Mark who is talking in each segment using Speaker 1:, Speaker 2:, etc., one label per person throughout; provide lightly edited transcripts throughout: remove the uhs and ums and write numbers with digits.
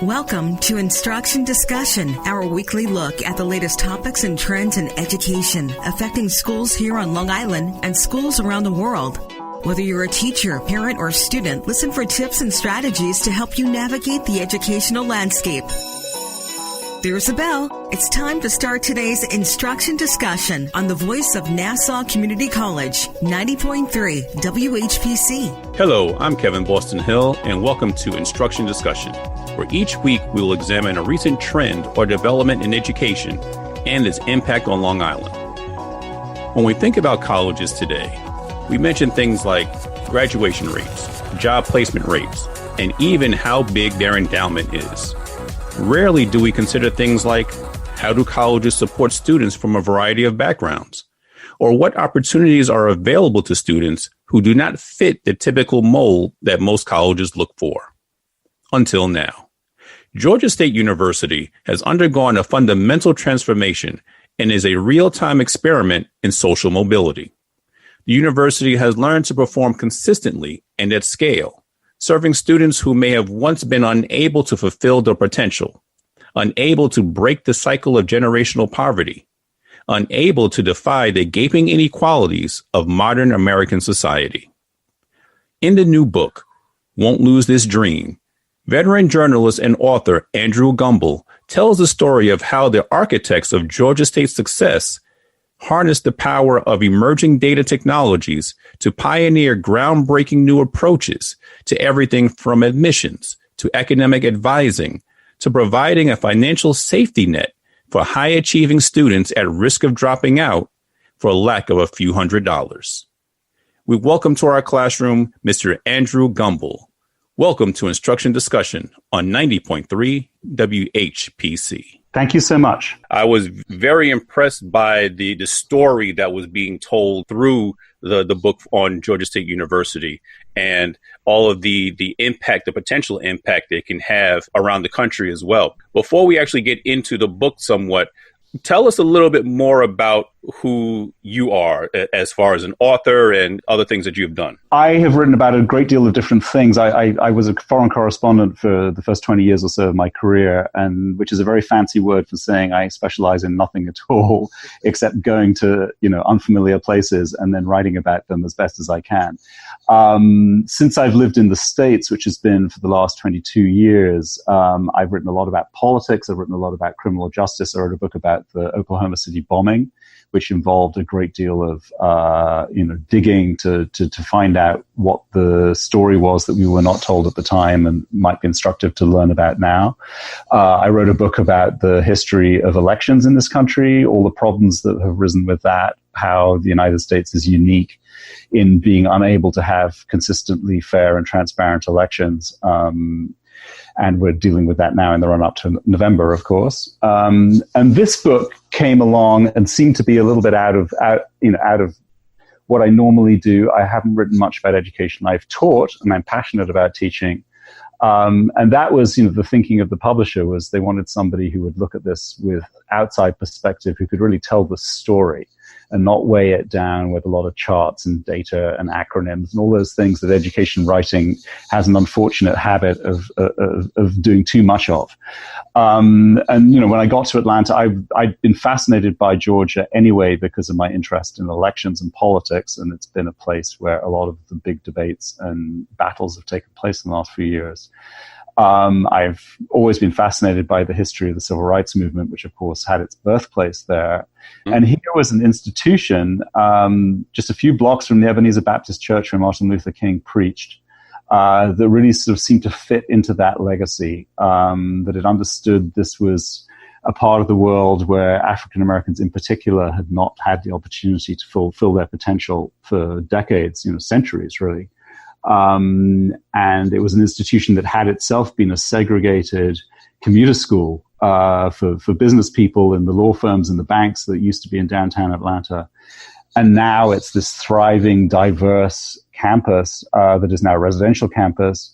Speaker 1: Welcome to Instruction Discussion, our weekly look at the latest topics and trends in education affecting schools here on Long Island and schools around the world. Whether you're a teacher, parent, or student, listen for tips and strategies to help you navigate the educational landscape. There's a bell. It's time to start today's Instruction Discussion on the voice of Nassau Community College, 90.3 WHPC.
Speaker 2: Hello, I'm Kevin Boston Hill, and welcome to Instruction Discussion, where each week we will examine a recent trend or development in education and its impact on Long Island. When we think about colleges today, we mention things like graduation rates, job placement rates, and even how big their endowment is. Rarely do we consider things like how do colleges support students from a variety of backgrounds, or what opportunities are available to students who do not fit the typical mold that most colleges look for. Until now, Georgia State University has undergone a fundamental transformation and is a real-time experiment in social mobility. The university has learned to perform consistently and at scale, serving students who may have once been unable to fulfill their potential, unable to break the cycle of generational poverty, unable to defy the gaping inequalities of modern American society. In the new book, Won't Lose This Dream, veteran journalist and author Andrew Gumbel tells the story of how the architects of Georgia State's success harnessed the power of emerging data technologies to pioneer groundbreaking new approaches to everything from admissions to academic advising to providing a financial safety net for high-achieving students at risk of dropping out for lack of a few $100s. We welcome to our classroom Mr. Andrew Gumbel. Welcome to Instruction Discussion on 90.3 WHPC.
Speaker 3: Thank you so much.
Speaker 2: I was very impressed by the story that was being told through the book on Georgia State University and all of the impact, the potential impact it can have around the country as well. Before we actually get into the book somewhat, tell us a little bit more about who you are as far as an author and other things that you've done.
Speaker 3: I have written about a great deal of different things. I was a foreign correspondent for the first 20 years or so of my career, and which is a very fancy word for saying I specialize in nothing at all except going to unfamiliar places and then writing about them as best as I can. Since I've lived in the States, which has been for the last 22 years, I've written a lot about politics. I've written a lot about criminal justice. I wrote a book about the Oklahoma City bombing, which involved a great deal of digging to find out what the story was that we were not told at the time and might be instructive to learn about now. I wrote a book about the history of elections in this country, all the problems that have risen with that, how the United States is unique in being unable to have consistently fair and transparent elections. And we're dealing with that now in the run-up to November, of course. And this book came along and seemed to be a little bit out of what I normally do. I haven't written much about education. I've taught, and I'm passionate about teaching. And that was, the thinking of the publisher was they wanted somebody who would look at this with outside perspective, who could really tell the story and not weigh it down with a lot of charts and data and acronyms and all those things that education writing has an unfortunate habit of doing too much of. And when I got to Atlanta, I'd been fascinated by Georgia anyway because of my interest in elections and politics, and it's been a place where a lot of the big debates and battles have taken place in the last few years. I've always been fascinated by the history of the civil rights movement, which of course had its birthplace there. Mm-hmm. And here was an institution just a few blocks from the Ebenezer Baptist Church where Martin Luther King preached that really sort of seemed to fit into that legacy, that it understood this was a part of the world where African Americans in particular had not had the opportunity to fulfill their potential for decades, centuries really. And it was an institution that had itself been a segregated commuter school for business people in the law firms and the banks that used to be in downtown Atlanta. And now it's this thriving, diverse campus that is now a residential campus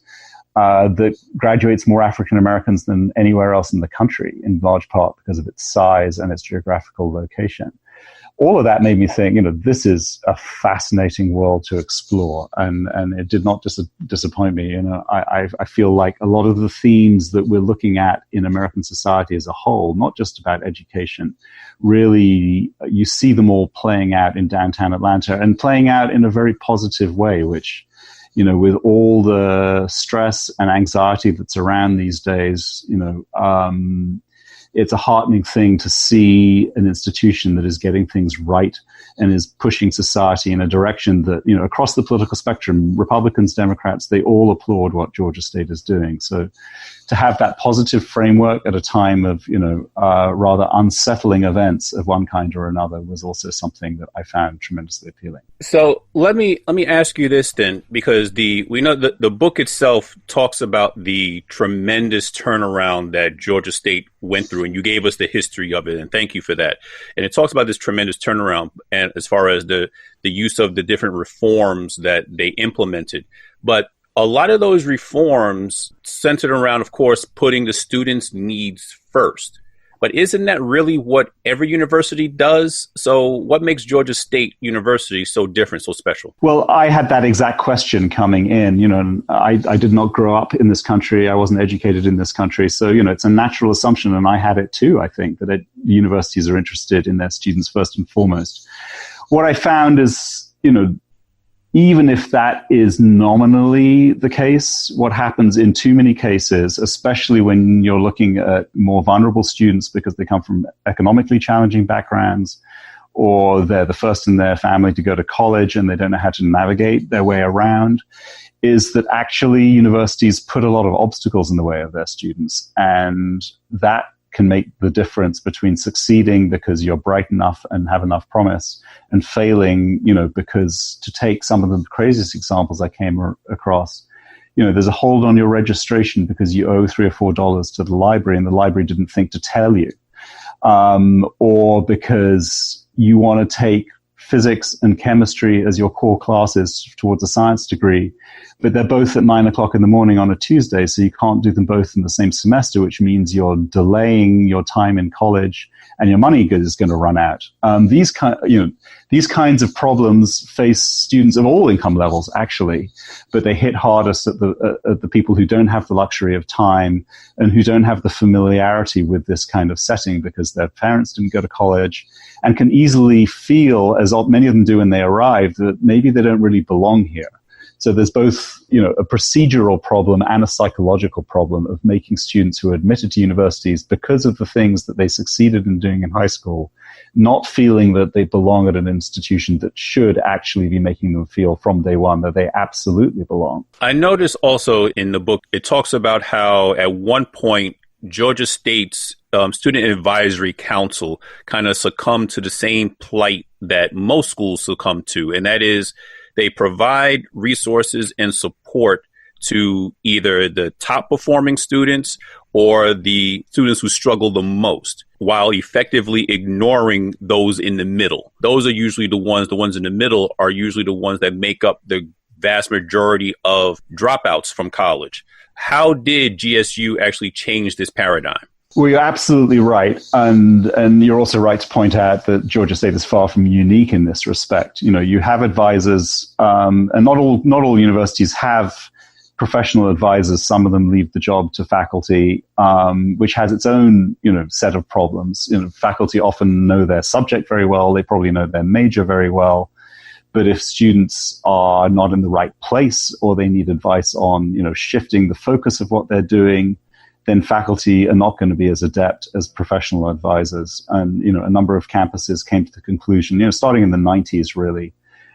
Speaker 3: that graduates more African Americans than anywhere else in the country, in large part because of its size and its geographical location. all of that made me think, this is a fascinating world to explore, and it did not disappoint me. I feel like a lot of the themes that we're looking at in American society as a whole, not just about education, really you see them all playing out in downtown Atlanta, and playing out in a very positive way, which, with all the stress and anxiety that's around these days, it's a heartening thing to see an institution that is getting things right and is pushing society in a direction that, across the political spectrum, Republicans, Democrats, they all applaud what Georgia State is doing. So to have that positive framework at a time of, rather unsettling events of one kind or another was also something that I found tremendously appealing.
Speaker 2: So let me ask you this then, because we know that the book itself talks about the tremendous turnaround that Georgia State went through, and you gave us the history of it, and thank you for that. And it talks about this tremendous turnaround, and as far as the use of the different reforms that they implemented. But a lot of those reforms centered around, of course, putting the students' needs first. But isn't that really what every university does? So what makes Georgia State University so different, so special?
Speaker 3: Well, I had that exact question coming in. I did not grow up in this country. I wasn't educated in this country. So, it's a natural assumption, and I had it too, I think, that universities are interested in their students first and foremost. What I found is, even if that is nominally the case, what happens in too many cases, especially when you're looking at more vulnerable students because they come from economically challenging backgrounds, or they're the first in their family to go to college and they don't know how to navigate their way around, is that actually universities put a lot of obstacles in the way of their students. And that can make the difference between succeeding because you're bright enough and have enough promise, and failing, because, to take some of the craziest examples I came across, there's a hold on your registration because you owe $3 or $4 to the library and the library didn't think to tell you, or because you want to take physics and chemistry as your core classes towards a science degree, but they're both at 9 o'clock in the morning on a Tuesday, so you can't do them both in the same semester, which means you're delaying your time in college and your money is going to run out. These kinds of problems face students of all income levels, actually, but they hit hardest at the people who don't have the luxury of time and who don't have the familiarity with this kind of setting because their parents didn't go to college, and can easily feel, as many of them do when they arrive, that maybe they don't really belong here. So there's both, a procedural problem and a psychological problem of making students who are admitted to universities because of the things that they succeeded in doing in high school, not feeling that they belong at an institution that should actually be making them feel from day one that they absolutely belong.
Speaker 2: I noticed also in the book, it talks about how at one point, Georgia State's Student Advisory Council kind of succumbed to the same plight that most schools succumb to, and that is they provide resources and support to either the top performing students or the students who struggle the most, while effectively ignoring those in the middle. Those are usually the ones in the middle are usually the ones that make up the vast majority of dropouts from college. How did GSU actually change this paradigm?
Speaker 3: Well, you're absolutely right. And you're also right to point out that Georgia State is far from unique in this respect. You have advisors, and not all universities have professional advisors. Some of them leave the job to faculty, which has its own, set of problems. Faculty often know their subject very well. They probably know their major very well. But if students are not in the right place, or they need advice on, shifting the focus of what they're doing, then faculty are not going to be as adept as professional advisors. And, a number of campuses came to the conclusion, starting in the 90s, really,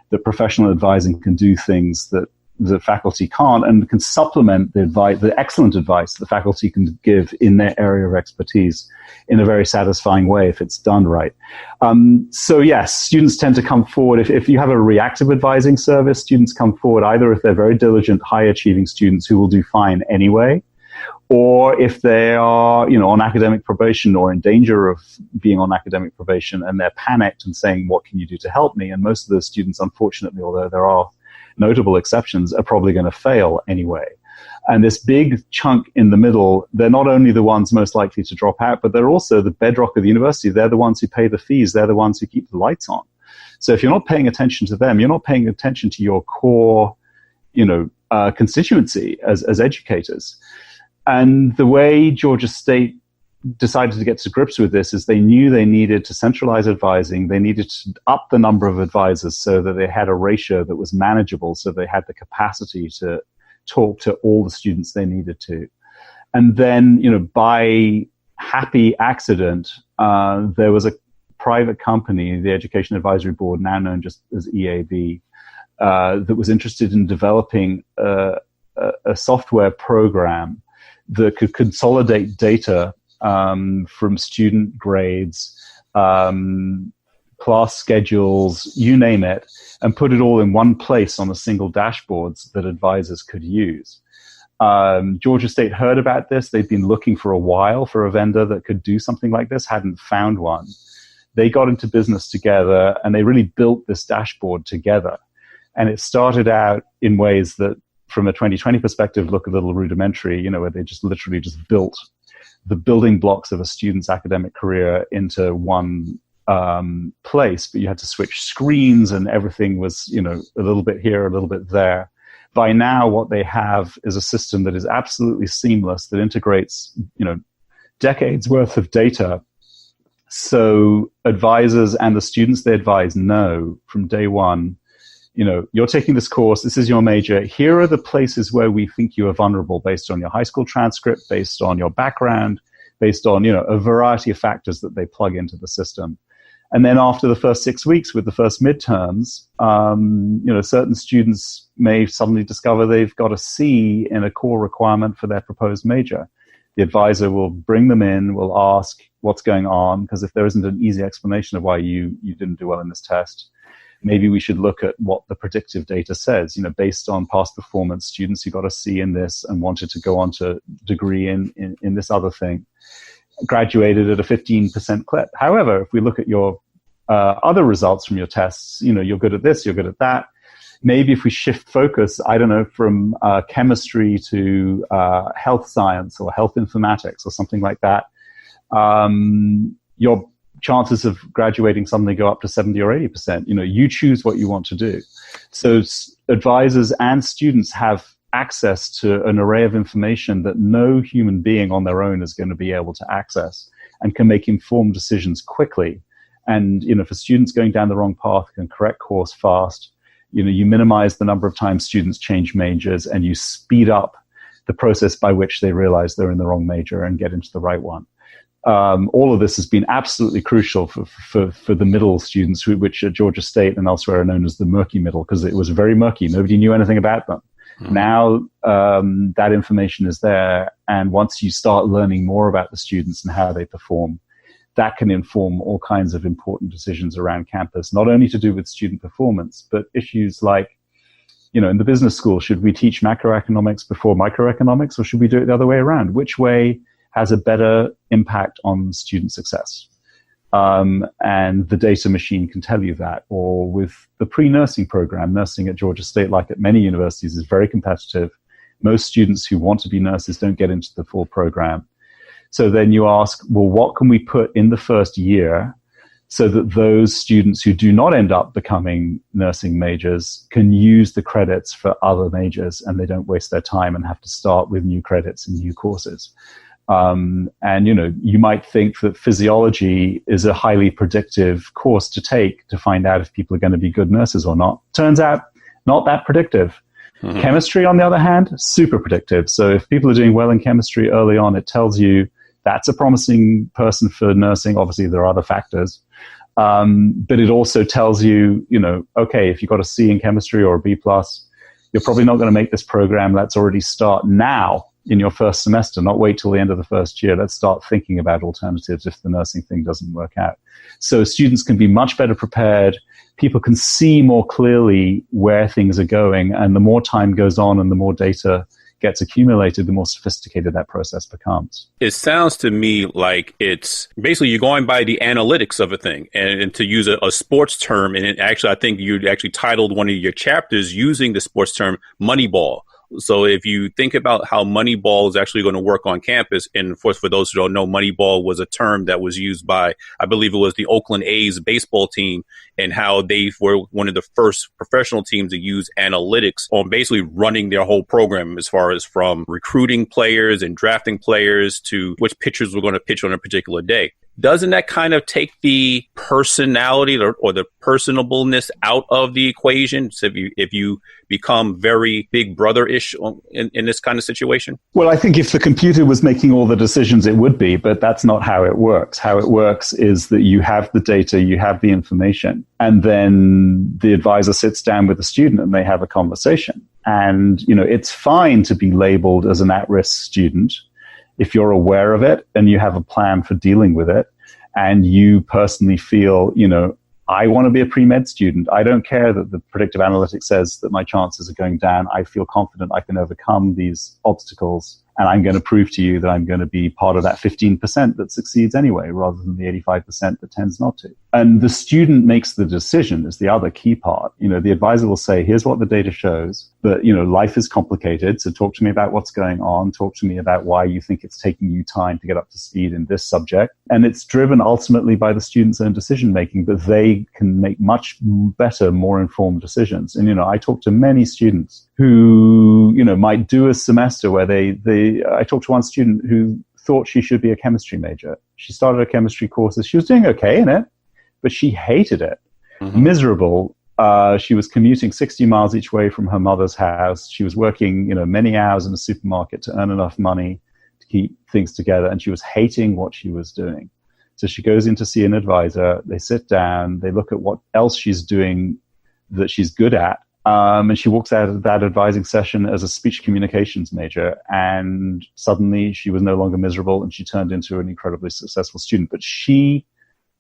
Speaker 3: that professional advising can do things that the faculty can't, and can supplement the excellent advice the faculty can give in their area of expertise in a very satisfying way if it's done right. So yes, students tend to come forward. If you have a reactive advising service, students come forward either if they're very diligent, high-achieving students who will do fine anyway, or if they are, on academic probation or in danger of being on academic probation, and they're panicked and saying, what can you do to help me? And most of those students, unfortunately, although there are notable exceptions, are probably going to fail anyway. And this big chunk in the middle, they're not only the ones most likely to drop out, but they're also the bedrock of the university. They're the ones who pay the fees. They're the ones who keep the lights on. So if you're not paying attention to them, you're not paying attention to your core, constituency as educators. And the way Georgia State decided to get to grips with this is they knew they needed to centralize advising. They needed to up the number of advisors so that they had a ratio that was manageable, so they had the capacity to talk to all the students they needed to. And then, by happy accident, there was a private company, the Education Advisory Board, now known just as EAB, that was interested in developing a software program that could consolidate data from student grades, class schedules, you name it, and put it all in one place on a single dashboard that advisors could use. Georgia State heard about this. They'd been looking for a while for a vendor that could do something like this, hadn't found one. They got into business together, and they really built this dashboard together. And it started out in ways that, from a 2020 perspective, look a little rudimentary, where they just literally just built the building blocks of a student's academic career into one place, but you had to switch screens and everything was, a little bit here, a little bit there. By now, what they have is a system that is absolutely seamless, that integrates, decades worth of data. So advisors and the students they advise know from day one, you're taking this course, this is your major, here are the places where we think you are vulnerable based on your high school transcript, based on your background, based on, a variety of factors that they plug into the system. And then after the first 6 weeks with the first midterms, certain students may suddenly discover they've got a C in a core requirement for their proposed major. The advisor will bring them in, will ask what's going on, because if there isn't an easy explanation of why you didn't do well in this test, maybe we should look at what the predictive data says, based on past performance, students who got a C in this and wanted to go on to degree in this other thing, graduated at a 15% clip. However, if we look at your other results from your tests, you're good at this, you're good at that. Maybe if we shift focus, from chemistry to health science or health informatics or something like that, your chances of graduating suddenly go up to 70 or 80%. You choose what you want to do. So advisors and students have access to an array of information that no human being on their own is going to be able to access, and can make informed decisions quickly. And, for students going down the wrong path, can correct course fast. You minimize the number of times students change majors, and you speed up the process by which they realize they're in the wrong major and get into the right one. All of this has been absolutely crucial for the middle students, which at Georgia State and elsewhere are known as the murky middle, because it was very murky. Nobody knew anything about them. Mm-hmm. Now that information is there, and once you start learning more about the students and how they perform, that can inform all kinds of important decisions around campus, not only to do with student performance, but issues like, in the business school, should we teach macroeconomics before microeconomics, or should we do it the other way around? Which way has a better impact on student success? And the data machine can tell you that. Or with the pre-nursing program, nursing at Georgia State, like at many universities, is very competitive. Most students who want to be nurses don't get into the full program. So then you ask, well, what can we put in the first year so that those students who do not end up becoming nursing majors can use the credits for other majors, and they don't waste their time and have to start with new credits and new courses? And, you might think that physiology is a highly predictive course to take to find out if people are going to be good nurses or not. Turns out, not that predictive. Mm-hmm. Chemistry, on the other hand, super predictive. So if people are doing well in chemistry early on, it tells you that's a promising person for nursing. Obviously, there are other factors. But it also tells you, okay, if you got a C in chemistry or a B+, you're probably not going to make this program. Let's already start now in your first semester, not wait till the end of the first year. Let's start thinking about alternatives if the nursing thing doesn't work out. So students can be much better prepared. People can see more clearly where things are going. And the more time goes on and the more data gets accumulated, the more sophisticated that process becomes.
Speaker 2: It sounds to me like it's basically you're going by the analytics of a thing. And to use a sports term, and I think you actually titled one of your chapters using the sports term Moneyball. So if you think about how Moneyball is actually going to work on campus, and of course, for those who don't know, Moneyball was a term that was used by, I believe it was the Oakland A's baseball team, and how they were one of the first professional teams to use analytics on basically running their whole program, as far as from recruiting players and drafting players to which pitchers were going to pitch on a particular day. Doesn't that kind of take the personality or the personableness out of the equation? So if you become very big brother-ish in this kind of situation?
Speaker 3: Well, I think if the computer was making all the decisions, it would be, but that's not how it works. How it works is that you have the data, you have the information, and then the advisor sits down with the student and they have a conversation. And, it's fine to be labeled as an at-risk student if you're aware of it and you have a plan for dealing with it, and you personally feel, I want to be a pre-med student. I don't care that the predictive analytics says that my chances are going down. I feel confident I can overcome these obstacles, and I'm going to prove to you that I'm going to be part of that 15% that succeeds anyway, rather than the 85% that tends not to. And the student makes the decision is the other key part. The advisor will say, here's what the data shows, but, life is complicated. So talk to me about what's going on. Talk to me about why you think it's taking you time to get up to speed in this subject. And it's driven ultimately by the student's own decision making, but they can make much better, more informed decisions. And, I talk to many students who, might do a semester where I talked to one student who thought she should be a chemistry major. She started her chemistry courses. She was doing okay in it, but she hated it. Mm-hmm. Miserable. She was commuting 60 miles each way from her mother's house. She was working, many hours in a supermarket to earn enough money to keep things together. And she was hating what she was doing. So she goes in to see an advisor. They sit down. They look at what else she's doing that she's good at. And she walks out of that advising session as a speech communications major. And suddenly she was no longer miserable and she turned into an incredibly successful student. But she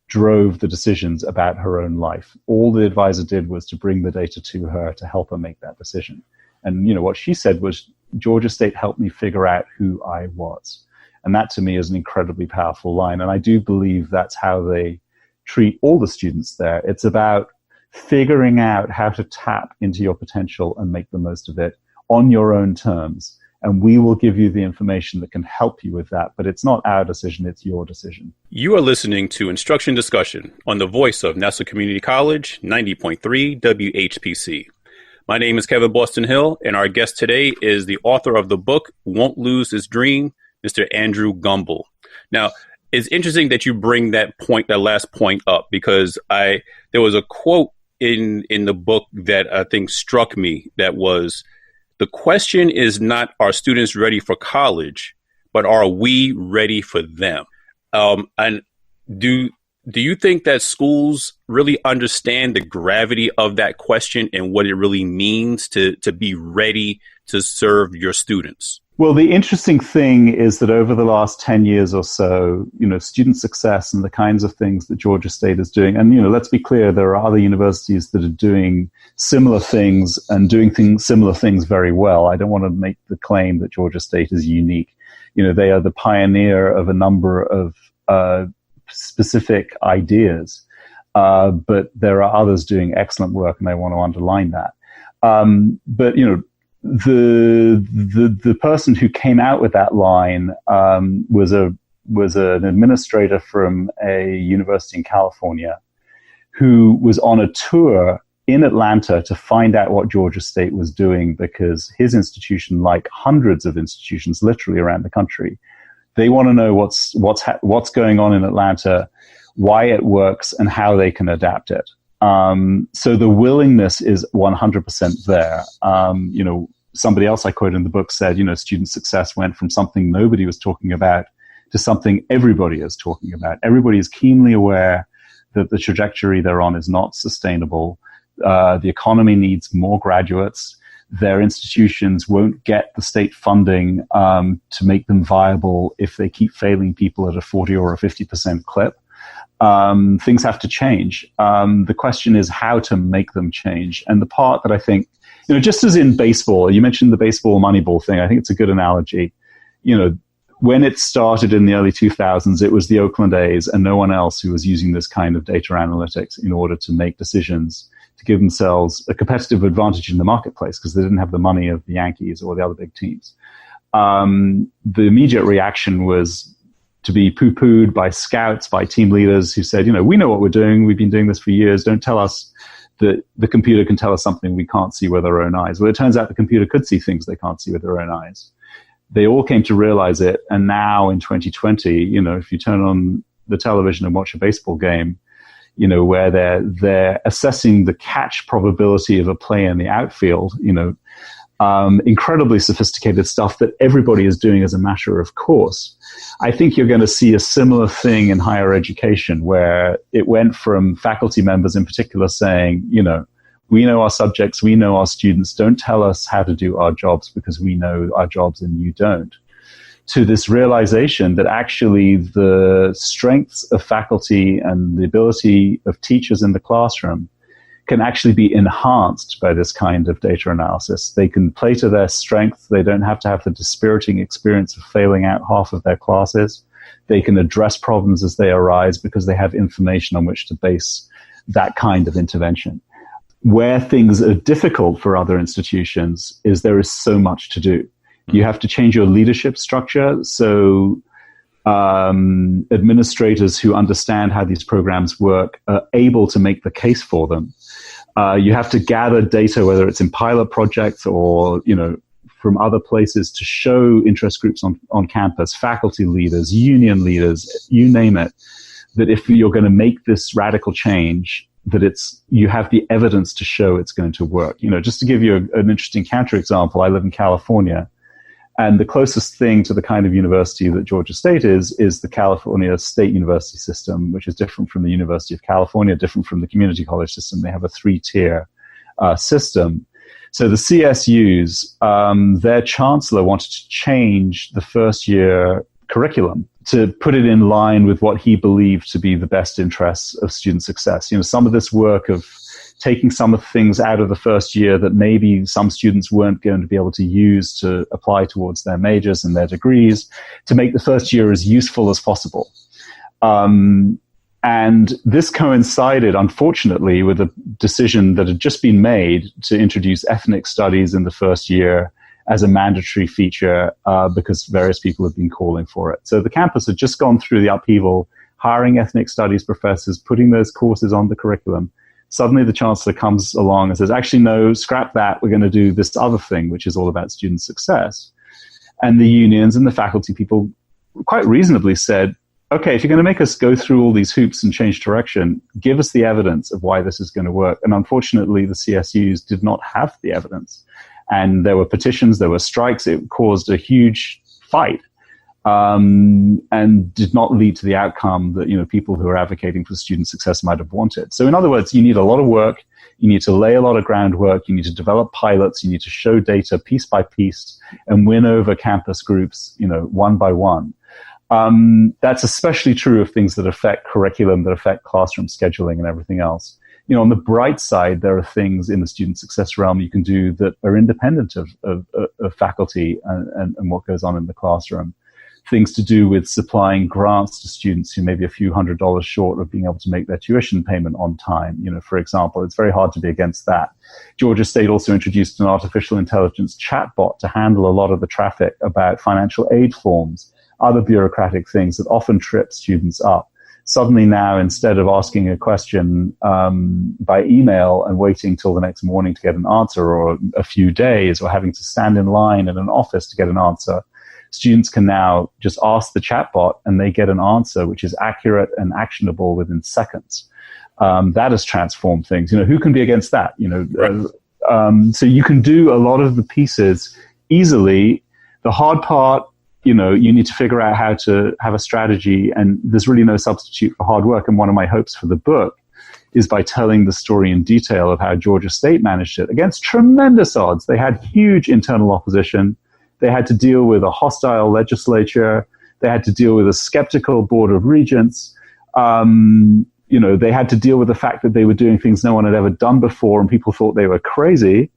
Speaker 3: drove the decisions about her own life. All the advisor did was to bring the data to her to help her make that decision. And, what she said was, Georgia State helped me figure out who I was. And that to me is an incredibly powerful line. And I do believe that's how they treat all the students there. It's about figuring out how to tap into your potential and make the most of it on your own terms. And we will give you the information that can help you with that. But it's not our decision, it's your decision.
Speaker 2: You are listening to Instruction Discussion on the voice of Nassau Community College, 90.3 WHPC. My name is Kevin Boston Hill, and our guest today is the author of the book, Won't Lose His Dream, Mr. Andrew Gumbel. Now, it's interesting that you bring that last point up, because there was a quote in the book that I think struck me, that was, the question is not, are students ready for college, but are we ready for them? And do you think that schools really understand the gravity of that question and what it really means to be ready to serve your students?
Speaker 3: Well, the interesting thing is that over the last 10 years or so, student success and the kinds of things that Georgia State is doing, and, let's be clear, there are other universities that are doing similar things and doing similar things very well. I don't want to make the claim that Georgia State is unique. They are the pioneer of a number of specific ideas, but there are others doing excellent work, and I want to underline that. But, the person who came out with that line was an administrator from a university in California who was on a tour in Atlanta to find out what Georgia State was doing, because his institution, like hundreds of institutions literally around the country, they want to know what's going on in Atlanta, why it works, and how they can adapt it. So the willingness is 100% there. Somebody else I quote in the book said, student success went from something nobody was talking about to something everybody is talking about. Everybody is keenly aware that the trajectory they're on is not sustainable. The economy needs more graduates. Their institutions won't get the state funding to make them viable if they keep failing people at a 40 or a 50% clip. Things have to change. The question is how to make them change. And the part that I think, just as in baseball, you mentioned the baseball Moneyball thing. I think it's a good analogy. When it started in the early 2000s, it was the Oakland A's and no one else who was using this kind of data analytics in order to make decisions to give themselves a competitive advantage in the marketplace because they didn't have the money of the Yankees or the other big teams. The immediate reaction was to be poo-pooed by scouts, by team leaders who said, we know what we're doing. We've been doing this for years. Don't tell us that the computer can tell us something we can't see with our own eyes. Well, it turns out the computer could see things they can't see with their own eyes. They all came to realize it. And now in 2020, if you turn on the television and watch a baseball game, where they're assessing the catch probability of a play in the outfield, incredibly sophisticated stuff that everybody is doing as a matter of course. I think you're going to see a similar thing in higher education where it went from faculty members in particular saying, we know our subjects, we know our students, don't tell us how to do our jobs because we know our jobs and you don't, to this realization that actually the strengths of faculty and the ability of teachers in the classroom can actually be enhanced by this kind of data analysis. They can play to their strength. They don't have to have the dispiriting experience of failing out half of their classes. They can address problems as they arise because they have information on which to base that kind of intervention. Where things are difficult for other institutions is there is so much to do. You have to change your leadership structure. So administrators who understand how these programs work are able to make the case for them. You have to gather data, whether it's in pilot projects or, from other places to show interest groups on campus, faculty leaders, union leaders, you name it, that if you're going to make this radical change, that you have the evidence to show it's going to work. Just to give you an interesting counterexample, I live in California. And the closest thing to the kind of university that Georgia State is the California State University system, which is different from the University of California, different from the community college system. They have a 3-tier system. So the CSUs, their chancellor wanted to change the first year curriculum to put it in line with what he believed to be the best interests of student success. Some of this work of taking some of the things out of the first year that maybe some students weren't going to be able to use to apply towards their majors and their degrees, to make the first year as useful as possible. And this coincided, unfortunately, with a decision that had just been made to introduce ethnic studies in the first year as a mandatory feature because various people have been calling for it. So the campus had just gone through the upheaval, hiring ethnic studies professors, putting those courses on the curriculum. Suddenly the chancellor comes along and says, actually, no, scrap that. We're going to do this other thing, which is all about student success. And the unions and the faculty people quite reasonably said, okay, if you're going to make us go through all these hoops and change direction, give us the evidence of why this is going to work. And unfortunately, the CSUs did not have the evidence. And there were petitions, there were strikes. It caused a huge fight. And did not lead to the outcome that people who are advocating for student success might have wanted. So in other words, you need a lot of work, you need to lay a lot of groundwork, you need to develop pilots, you need to show data piece by piece and win over campus groups, one by one. That's especially true of things that affect curriculum, that affect classroom scheduling and everything else. On the bright side, there are things in the student success realm you can do that are independent of faculty and what goes on in the classroom. Things to do with supplying grants to students who may be a few $100s short of being able to make their tuition payment on time. For example, it's very hard to be against that. Georgia State also introduced an artificial intelligence chatbot to handle a lot of the traffic about financial aid forms, other bureaucratic things that often trip students up. Suddenly now, instead of asking a question by email and waiting till the next morning to get an answer, or a few days, or having to stand in line in an office to get an answer, students can now just ask the chatbot and they get an answer which is accurate and actionable within seconds. That has transformed things. Who can be against that? Right. So you can do a lot of the pieces easily. The hard part, you need to figure out how to have a strategy, and there's really no substitute for hard work. And one of my hopes for the book is by telling the story in detail of how Georgia State managed it against tremendous odds. They had huge internal opposition. They had to deal with a hostile legislature. They had to deal with a skeptical board of regents. They had to deal with the fact that they were doing things no one had ever done before and people thought they were crazy.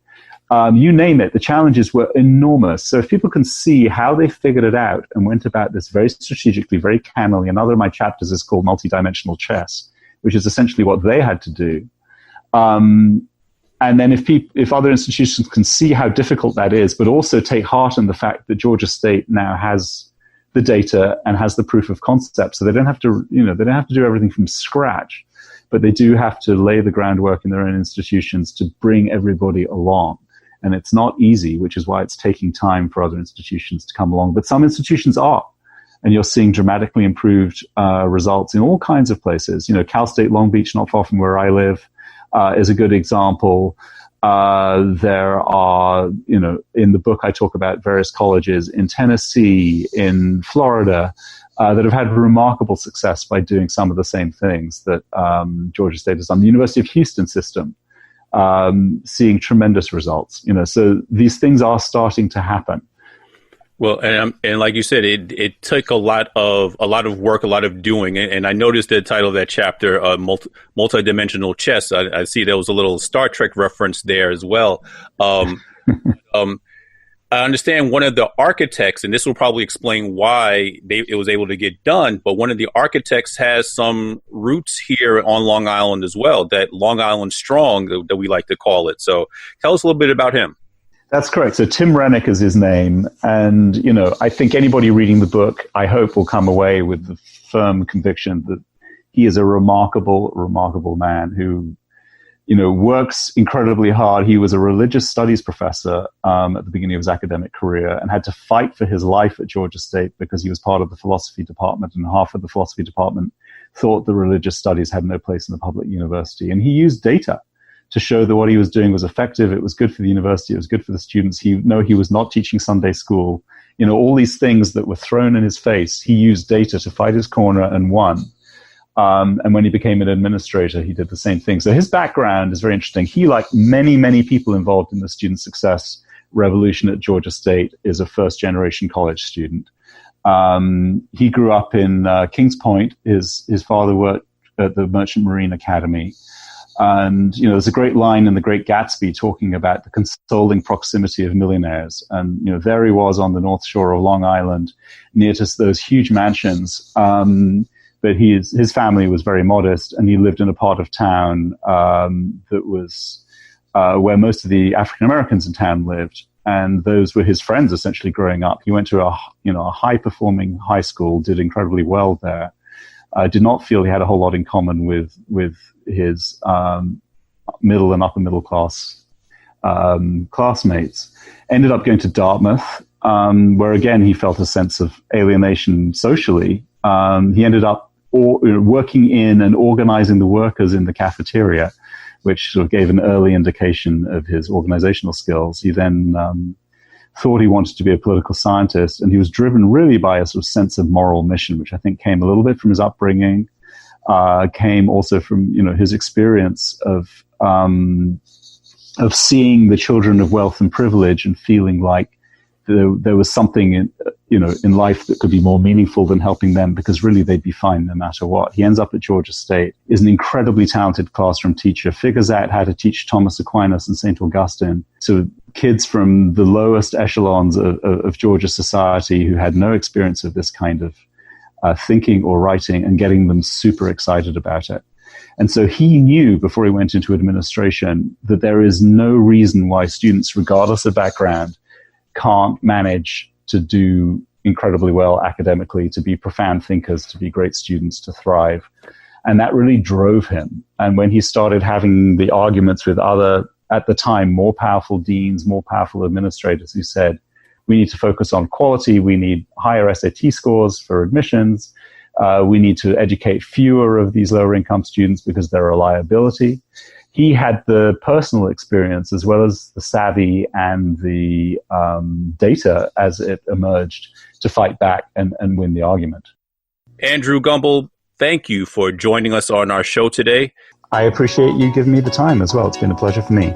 Speaker 3: You name it, the challenges were enormous. So if people can see how they figured it out and went about this very strategically, very cannily, another of my chapters is called multidimensional chess, which is essentially what they had to do. And then if other institutions can see how difficult that is, but also take heart in the fact that Georgia State now has the data and has the proof of concept, so they don't have to, they don't have to do everything from scratch, but they do have to lay the groundwork in their own institutions to bring everybody along. And it's not easy, which is why it's taking time for other institutions to come along. But some institutions are, and you're seeing dramatically improved results in all kinds of places. Cal State Long Beach, not far from where I live, is a good example. There are, in the book I talk about various colleges in Tennessee, in Florida, that have had remarkable success by doing some of the same things that Georgia State has done. The University of Houston system, seeing tremendous results. So these things are starting to happen.
Speaker 2: Well, and like you said, it took a lot of work, a lot of doing. And I noticed the title of that chapter, Multidimensional Chess. I see there was a little Star Trek reference there as well. I understand one of the architects, and this will probably explain why it was able to get done, but one of the architects has some roots here on Long Island as well, that Long Island Strong, that we like to call it. So tell us a little bit about him.
Speaker 3: That's correct. So Tim Rennick is his name. And, I think anybody reading the book, I hope, will come away with the firm conviction that he is a remarkable, remarkable man who, works incredibly hard. He was a religious studies professor at the beginning of his academic career and had to fight for his life at Georgia State because he was part of the philosophy department, and half of the philosophy department thought the religious studies had no place in the public university. And he used data to show that what he was doing was effective. It was good for the university. It was good for the students. He was not teaching Sunday school. All these things that were thrown in his face, he used data to fight his corner and won. And when he became an administrator, he did the same thing. So his background is very interesting. He, like many, many people involved in the student success revolution at Georgia State, is a first-generation college student. He grew up in Kings Point. His father worked at the Merchant Marine Academy. And, there's a great line in The Great Gatsby talking about the consoling proximity of millionaires. And, there he was on the North Shore of Long Island, near to those huge mansions. But his family was very modest, and he lived in a part of town that was where most of the African Americans in town lived. And those were his friends, essentially, growing up. He went to a high-performing high school, did incredibly well there. Did not feel he had a whole lot in common with his middle and upper middle class classmates. Ended up going to Dartmouth, where again he felt a sense of alienation socially. He ended up working in and organizing the workers in the cafeteria, which sort of gave an early indication of his organizational skills. He then thought he wanted to be a political scientist, and he was driven really by a sort of sense of moral mission, which I think came a little bit from his upbringing, came also from his experience of seeing the children of wealth and privilege and feeling like there was something in life that could be more meaningful than helping them, because really they'd be fine no matter what. He ends up at Georgia State, is an incredibly talented classroom teacher, figures out how to teach Thomas Aquinas and St. Augustine to kids from the lowest echelons of Georgia society who had no experience of this kind of thinking or writing, and getting them super excited about it. And so he knew before he went into administration that there is no reason why students, regardless of background, can't manage to do incredibly well academically, to be profound thinkers, to be great students, to thrive. And that really drove him. And when he started having the arguments with other, at the time, more powerful deans, more powerful administrators who said, we need to focus on quality, we need higher SAT scores for admissions, we need to educate fewer of these lower income students because they're a liability. He had the personal experience as well as the savvy and the data as it emerged to fight back and win the argument.
Speaker 2: Andrew Gumbel, thank you for joining us on our show today.
Speaker 3: I appreciate you giving me the time as well. It's been a pleasure for me.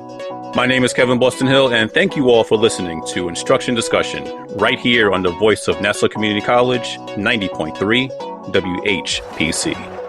Speaker 2: My name is Kevin Boston Hill, and thank you all for listening to Instruction Discussion right here on the voice of Nassau Community College, 90.3 WHPC.